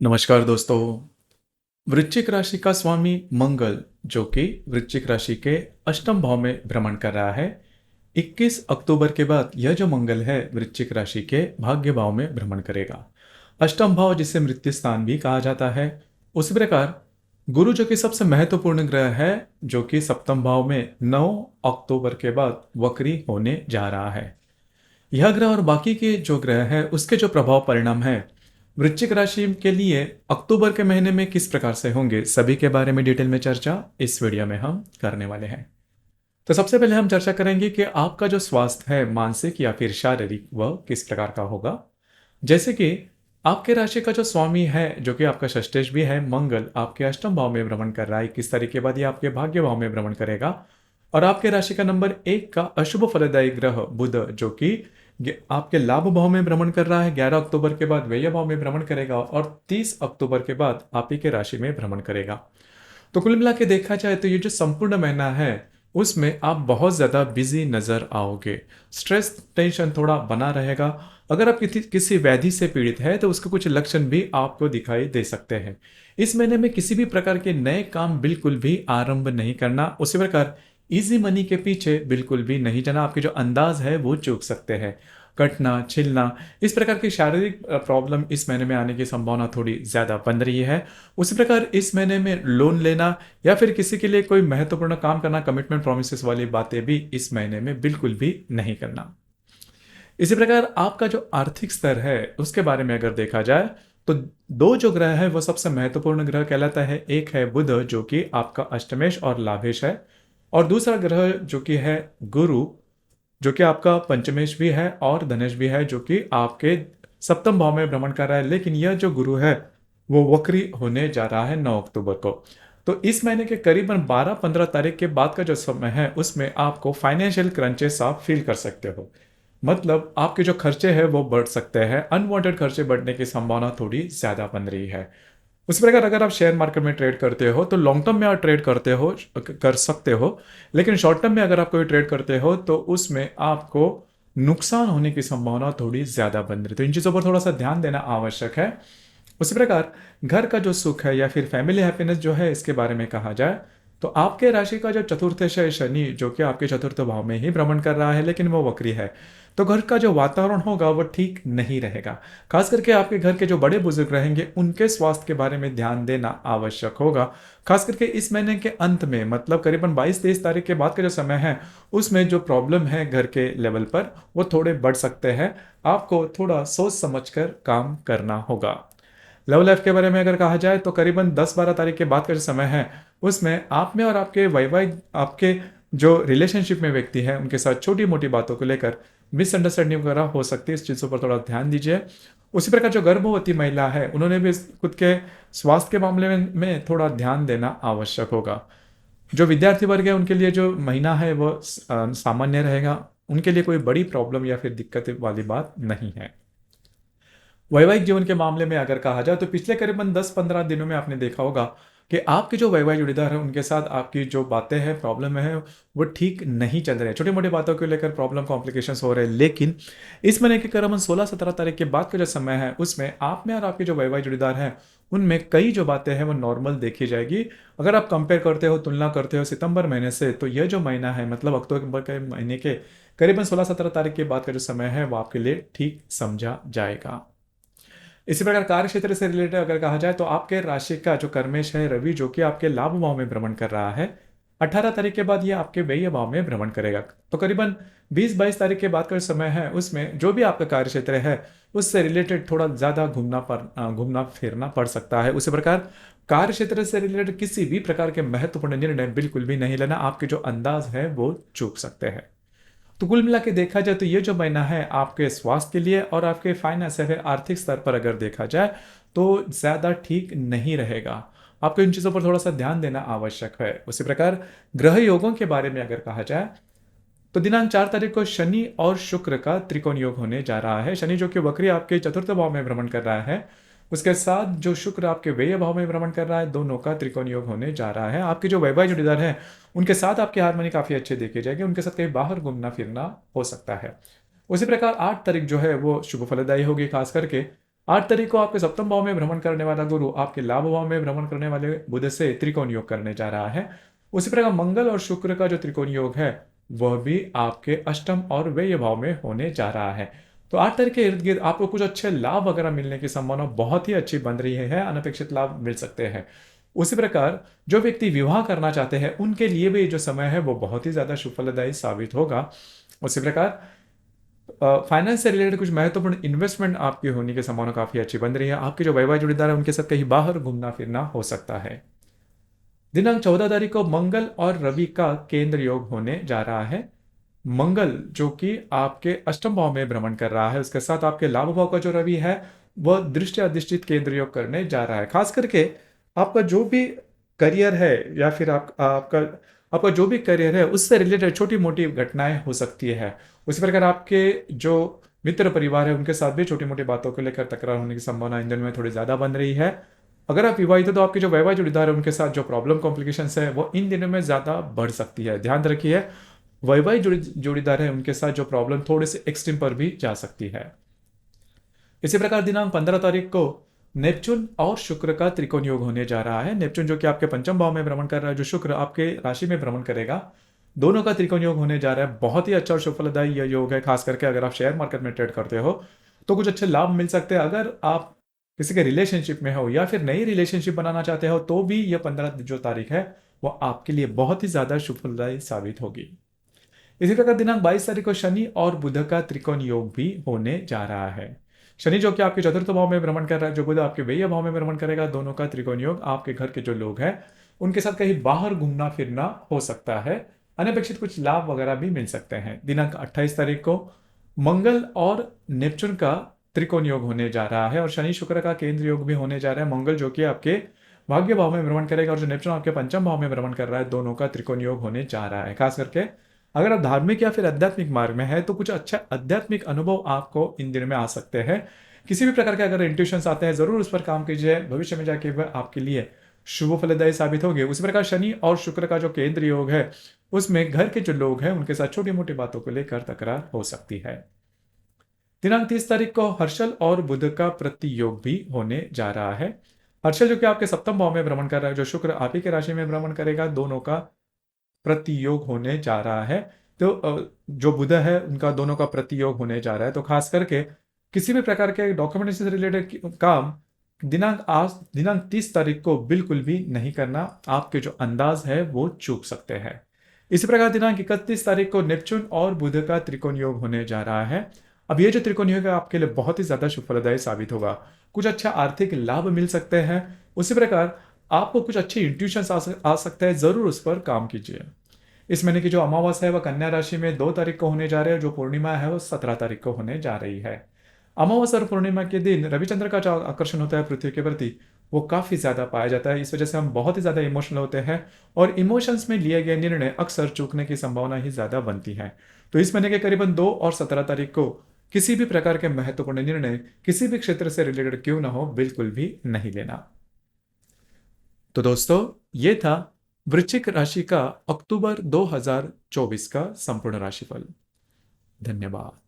नमस्कार दोस्तों। वृश्चिक राशि का स्वामी मंगल जो कि वृश्चिक राशि के अष्टम भाव में भ्रमण कर रहा है। 21 अक्टूबर के बाद यह जो मंगल है वृश्चिक राशि के भाग्य भाव में भ्रमण करेगा। अष्टम भाव जिसे मृत्यु स्थान भी कहा जाता है। उसी प्रकार गुरु जो कि सबसे महत्वपूर्ण ग्रह है जो कि सप्तम भाव में 9 अक्टूबर के बाद वक्री होने जा रहा है। यह ग्रह और बाकी के जो ग्रह है उसके जो प्रभाव परिणाम है वृश्चिक राशि के लिए अक्टूबर के महीने में किस प्रकार से होंगे, सभी के बारे में डिटेल में चर्चा इस वीडियो में हम करने वाले हैं। तो सबसे पहले हम चर्चा करेंगे कि आपका जो स्वास्थ्य है मानसिक या फिर शारीरिक वह किस प्रकार का होगा। जैसे कि आपके राशि का जो स्वामी है जो कि आपका षष्ठेश भी है मंगल आपके अष्टम भाव में भ्रमण कर रहा है। 21 तारीख के बाद ये आपके भाग्य भाव में भ्रमण करेगा और आपके राशि का नंबर 1 का अशुभ फलदायी ग्रह बुध जो कि आपके लाभ भाव में भ्रमण कर रहा है 11 अक्टूबर के बाद व्यय भाव में भ्रमण करेगा और 30 अक्टूबर के बाद आप ही के राशि में भ्रमण करेगा। तो कुल मिला के देखा जाए तो ये जो संपूर्ण महीना है उसमें आप बहुत ज़्यादा बिजी नजर आओगे। स्ट्रेस टेंशन थोड़ा बना रहेगा। अगर आप किसी व्याधि से पीड़ित है तो उसके कुछ लक्षण भी आपको दिखाई दे सकते हैं। इस महीने में किसी भी प्रकार के नए काम बिल्कुल भी आरंभ नहीं करना। उसी प्रकार इजी मनी के पीछे बिल्कुल भी नहीं जाना। आपके जो अंदाज है वो चूक सकते हैं। कटना छिलना इस प्रकार की शारीरिक प्रॉब्लम इस महीने में आने की संभावना थोड़ी ज़्यादा बन रही है। उसी प्रकार इस महीने में लोन लेना या फिर किसी के लिए कोई महत्वपूर्ण काम करना, कमिटमेंट प्रोमिसेस वाली बातें भी इस महीने में बिल्कुल भी नहीं करना। इसी प्रकार आपका जो आर्थिक स्तर है उसके बारे में अगर देखा जाए तो दो जो ग्रह है वो सबसे महत्वपूर्ण ग्रह कहलाता है। एक है बुध जो कि आपका अष्टमेश और लाभेश है और दूसरा ग्रह जो कि है गुरु जो कि आपका पंचमेश भी है और धनेश भी है जो कि आपके सप्तम भाव में भ्रमण कर रहा है। लेकिन यह जो गुरु है वो वक्री होने जा रहा है 9 अक्टूबर को। तो इस महीने के करीबन 12-15 तारीख के बाद का जो समय है उसमें आपको फाइनेंशियल क्रंचेस आप फील कर सकते हो। मतलब आपके जो खर्चे हैं वो बढ़ सकते हैं। अनवांटेड खर्चे बढ़ने की संभावना थोड़ी ज्यादा बन रही है। उसी प्रकार अगर आप शेयर मार्केट में ट्रेड करते हो तो लॉन्ग टर्म में आप ट्रेड करते हो कर सकते हो। लेकिन शॉर्ट टर्म में अगर आप कोई ट्रेड करते हो तो उसमें आपको नुकसान होने की संभावना थोड़ी ज्यादा बन रही है। तो इन चीजों पर थोड़ा सा ध्यान देना आवश्यक है। उसी प्रकार घर का जो सुख है या फिर फैमिली हैप्पीनेस जो है इसके बारे में कहा जाए तो आपके राशि का जो चतुर्थेश है शनि जो कि आपके चतुर्थ भाव में ही भ्रमण कर रहा है लेकिन वो वक्री है। तो घर का जो वातावरण होगा वो ठीक नहीं रहेगा। खास करके आपके घर के जो बड़े बुजुर्ग रहेंगे उनके स्वास्थ्य के बारे में ध्यान देना आवश्यक होगा। खास करके इस महीने के अंत में मतलब करीबन 22-23 तारीख के बाद का जो समय है उसमें जो प्रॉब्लम है घर के लेवल पर वो थोड़े बढ़ सकते हैं। आपको थोड़ा सोच समझकर काम करना होगा। लव लाइफ के बारे में अगर कहा जाए तो करीबन 10-12 तारीख के बाद का जो समय है उसमें आप में और आपके वैवाहिक आपके जो रिलेशनशिप में व्यक्ति है उनके साथ छोटी मोटी बातों को लेकर मिसअंडरस्टैंडिंग वगैरह हो सकती है। इस चीज़ों पर थोड़ा ध्यान दीजिए। उसी प्रकार जो गर्भवती महिला है उन्होंने भी खुद के स्वास्थ्य के मामले में थोड़ा ध्यान देना आवश्यक होगा। जो विद्यार्थी वर्ग है उनके लिए जो महीना है वो सामान्य रहेगा। उनके लिए कोई बड़ी प्रॉब्लम या फिर दिक्कत वाली बात नहीं है। वैवाहिक जीवन के मामले में अगर कहा जाए तो पिछले करीबन 10-15 दिनों में आपने देखा होगा कि आपके जो वैवाहिक जोड़ीदार है उनके साथ आपकी जो बातें हैं प्रॉब्लम है वो ठीक नहीं चल रहे हैं। छोटी मोटी बातों को लेकर प्रॉब्लम कॉम्प्लिकेशंस हो रहे हैं। लेकिन इस महीने के करीबन 16-17 तारीख के बाद का जो समय है उसमें आप में और आपके जो वैवाहिक जोड़ीदार हैं उनमें कई जो बातें हैं वो नॉर्मल देखी जाएगी। अगर आप कंपेयर करते हो, तुलना करते हो सितंबर महीने से, तो यह जो महीना है मतलब अक्टूबर के महीने के करीबन 16-17 तारीख के बाद का जो समय है वो आपके लिए ठीक समझा जाएगा। इसी प्रकार कार्य क्षेत्र से रिलेटेड अगर कहा जाए तो आपके राशि का जो कर्मेश है रवि जो कि आपके लाभ भाव में भ्रमण कर रहा है 18 तारीख के बाद ये आपके व्यय भाव में भ्रमण करेगा। तो करीबन 20-22 तारीख के बाद का जो समय है उसमें जो भी आपका कार्य क्षेत्र है उससे रिलेटेड थोड़ा ज्यादा घूमना फिरना पड़ सकता है। उसी प्रकार कार्य क्षेत्र से रिलेटेड किसी भी प्रकार के महत्वपूर्ण निर्णय बिल्कुल भी नहीं लेना। आपके जो अंदाज है वो चूक सकते हैं। तो कुल मिला के देखा जाए तो ये जो महीना है आपके स्वास्थ्य के लिए और आपके फाइनेंस है आर्थिक स्तर पर अगर देखा जाए तो ज़्यादा ठीक नहीं रहेगा। आपको इन चीज़ों पर थोड़ा सा ध्यान देना आवश्यक है। उसी प्रकार ग्रह योगों के बारे में अगर कहा जाए तो दिनांक 4 तारीख को शनि और शुक्र का त्रिकोण योग होने जा रहा है। शनि जो कि वक्री आपके चतुर्थ भाव में भ्रमण कर रहा है उसके साथ जो शुक्र आपके व्यय भाव में भ्रमण कर रहा है, दोनों का त्रिकोण योग होने जा रहा है। आपके जो वैवाहिक जोड़ीदार है उनके साथ आपकी हारमोनी काफी अच्छे देखे जाएंगे। उनके साथ कहीं बाहर घूमना फिरना हो सकता है। उसी प्रकार 8 तारीख जो है वो शुभ फलदायी होगी। खास करके 8 तारीख को आपके सप्तम भाव में भ्रमण करने वाला गुरु आपके लाभ भाव में भ्रमण करने वाले बुध से त्रिकोण योग करने जा रहा है। उसी प्रकार मंगल और शुक्र का जो त्रिकोण योग है वह भी आपके अष्टम और व्यय भाव में होने जा रहा है। तो 8 तारीख के इर्द गिर्द आपको कुछ अच्छे लाभ वगैरह मिलने की संभावना बहुत ही अच्छी बन रही है, अनपेक्षित लाभ मिल सकते हैं। उसी प्रकार जो व्यक्ति विवाह करना चाहते हैं उनके लिए भी जो समय है वो बहुत ही ज्यादा शुभ फलदायी साबित होगा। उसी प्रकार फाइनेंस से रिलेटेड कुछ महत्वपूर्ण इन्वेस्टमेंट आपकी होने की संभावना काफी अच्छी बन रही है। आपके जो वैवाहिक जोड़ीदार है उनके साथ कहीं बाहर घूमना फिरना हो सकता है। दिनांक 14 तारीख को मंगल और रवि का केंद्र योग होने जा रहा है। मंगल जो कि आपके अष्टम भाव में भ्रमण कर रहा है, उसके साथ आपके लाभ भाव का जो रवि है वह दृष्टि अधिष्ठित केंद्र योग करने जा रहा है। खास करके आपका जो भी करियर है या फिर आपका आपका जो भी करियर है उससे रिलेटेड छोटी मोटी घटनाएं हो सकती है। उसी प्रकार आपके जो मित्र परिवार है उनके साथ भी छोटी मोटी बातों को लेकर तकरार होने की संभावना इन दिनों में थोड़ी ज्यादा बन रही है। अगर आप विवाहित हो तो आपके जो वैवाहिक जोड़ीदार है उनके साथ जो प्रॉब्लम कॉम्प्लिकेशंस है वो इन दिनों में ज्यादा बढ़ सकती है। ध्यान रखिए, वैवाहिक जोड़ीदार है उनके साथ जो प्रॉब्लम थोड़े से एक्सट्रीम पर भी जा सकती है। इसी प्रकार दिनांक 15 तारीख को नेपच्यून और शुक्र का त्रिकोण योग होने जा रहा है। नेपच्यून जो कि आपके पंचम भाव में भ्रमण कर रहा है, जो शुक्र आपके राशि में भ्रमण करेगा, दोनों का त्रिकोण योग होने जा रहा है। बहुत ही अच्छा और शुभ फलदायी यह योग है। खास करके अगर आप शेयर मार्केट में ट्रेड करते हो तो कुछ अच्छे लाभ मिल सकते हैं। अगर आप किसी के रिलेशनशिप में हो या फिर नई रिलेशनशिप बनाना चाहते हो तो भी यह 15 जो तारीख है वो आपके लिए बहुत ही ज्यादा शुभ फलदायी साबित होगी। इसी प्रकार दिनांक 22 तारीख को शनि और बुध का त्रिकोण योग भी होने जा रहा है। शनि जो कि आपके चतुर्थ भाव में भ्रमण कर रहा है, जो बुध आपके व्यय भाव में भ्रमण करेगा, दोनों का त्रिकोण योग आपके घर के जो लोग हैं उनके साथ कहीं बाहर घूमना फिरना हो सकता है। अनपेक्षित कुछ लाभ वगैरह भी मिल सकते हैं। दिनांक 28 तारीख को मंगल और नेपच्यून का त्रिकोण योग होने जा रहा है और शनि शुक्र का केंद्र योग भी होने जा रहा है। मंगल जो कि आपके भाग्य भाव में भ्रमण करेगा और जो नेपच्यून आपके पंचम भाव में भ्रमण कर रहा है, दोनों का त्रिकोण योग होने जा रहा है। खास करके अगर आप धार्मिक या फिर आध्यात्मिक मार्ग में है तो कुछ अच्छा आध्यात्मिक अनुभव आपको इन दिनों में आ सकते हैं। किसी भी प्रकार के अगर इंट्यूशंस आते हैं जरूर उस पर काम कीजिए, भविष्य में जाके वह आपके लिए शुभ फलदायी साबित होगी। उसी प्रकार शनि और शुक्र का जो केंद्र योग है उसमें घर के जो लोग हैं उनके साथ छोटी मोटी बातों को लेकर तकरार हो सकती है। दिनांक 30 तारीख को हर्षल और बुध का प्रति योग भी होने जा रहा है। हर्षल जो कि आपके सप्तम भाव में भ्रमण कर रहा है, जो शुक्र आप ही के राशि में भ्रमण करेगा, दोनों का प्रति योग होने जा रहा है। तो जो बुध है उनका दोनों का प्रति योग होने जा रहा है। तो खास करके किसी भी प्रकार के डॉक्यूमेंटेशन से रिलेटेड काम दिनांक 30 तारीख को बिल्कुल भी नहीं करना। आपके जो अंदाज है वो चूक सकते हैं। इसी प्रकार दिनांक 31 तारीख को नेपच्यून और बुध का त्रिकोण योग होने जा रहा है। अब ये जो त्रिकोण योग है आपके लिए बहुत ही ज्यादा शुभ फलदायी साबित होगा। कुछ अच्छा आर्थिक लाभ मिल सकते हैं। उसी प्रकार आपको कुछ अच्छे इंट्यूशन आ सकते हैं, जरूर उस पर काम कीजिए। इस महीने की जो अमावस्या है वह कन्या राशि में 2 तारीख को होने जा रही है, जो पूर्णिमा है वो 17 तारीख को होने जा रही है। अमावस्या और पूर्णिमा के दिन रविचंद्र का जो आकर्षण होता है पृथ्वी के प्रति वो काफी ज्यादा पाया जाता है। इस वजह से हम बहुत ही ज्यादा इमोशनल होते हैं और इमोशंस में लिए गए निर्णय अक्सर चूकने की संभावना ही ज्यादा बनती है। तो इस महीने के करीबन 2 और 17 तारीख को किसी भी प्रकार के महत्वपूर्ण निर्णय किसी भी क्षेत्र से रिलेटेड क्यों ना हो बिल्कुल भी नहीं लेना। तो दोस्तों ये था वृश्चिक राशि का अक्टूबर 2024 का संपूर्ण राशिफल। धन्यवाद।